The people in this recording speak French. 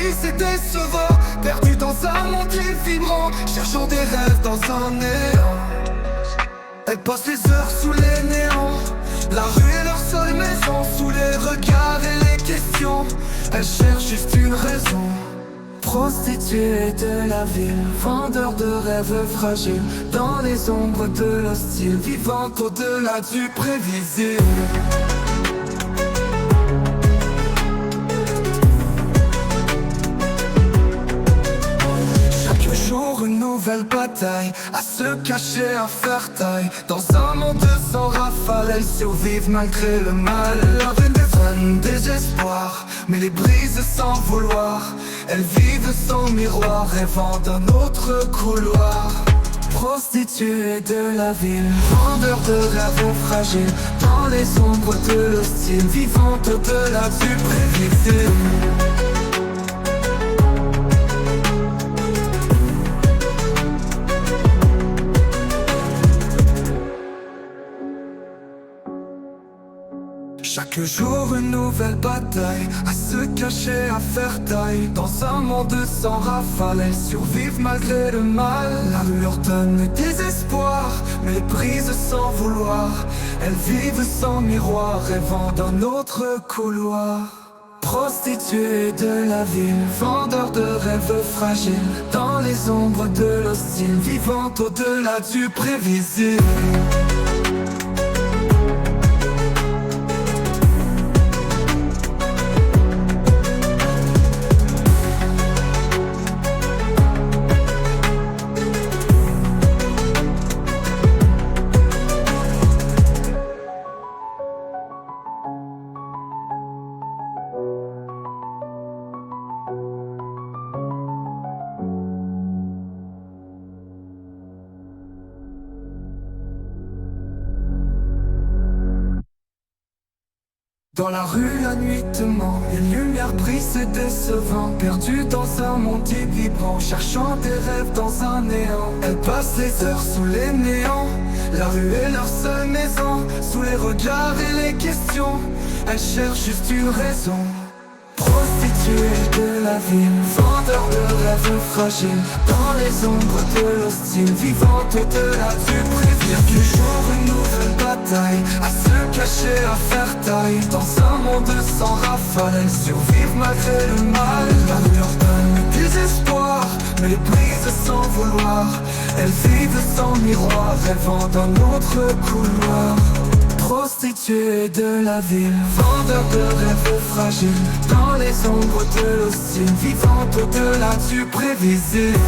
triste et décevant, perdu dans un monde vibrant, cherchant des rêves dans un néant. Elle passe les heures sous les néants, la rue est leur seule maison. Sous les regards et les questions, elle cherche juste une raison. Prostituée de la ville, vendeur de rêves fragiles, dans les ombres de l'hostile, vivante au-delà du prévisible. Chaque jour une nouvelle bataille, à se cacher, à faire taille. Dans un monde sans rafale, elle survive malgré le mal. Elle avait des vannes, désespoir, mais les brise sans vouloir. Elles vivent sans miroir, rêvant d'un autre couloir. Prostituée de la ville, vendeur de rêves fragiles, dans les ombres de l'hostile, vivante au-delà du prévisible. Chaque jour une nouvelle bataille, à se cacher, à faire taille. Dans un monde sans rafale, elles survivent malgré le mal. La rue leur donne le désespoir, mais les brise sans vouloir. Elles vivent sans miroir, rêvant d'un autre couloir. Prostituée de la ville, vendeur de rêves fragiles, dans les ombres de l'hostile, vivante au-delà du prévisible. Dans la rue la nuit te ment, les lumières brillent c'est décevant. Perdu dans un monde vibrant, cherchant des rêves dans un néant. Elle passe les heures sous les néants, la rue est leur seule maison. Sous les regards et les questions, elle cherche juste une raison. Prostituée de la ville, vendeur de rêves fragiles, dans les ombres de l'hostile, vivante au-delà du prévisible. Du jour une nouvelle bataille, à se cacher, à faire taille. Dans un monde sans rafale, elles survivent malgré le mal. La rue leur donne le désespoir, mais les brise sans vouloir. Elles vivent sans miroir, rêvant d'un autre couloir. Prostituée de la ville, vendeur de rêves fragiles, dans les ombres de l'hostile, vivante au-delà du prévisible.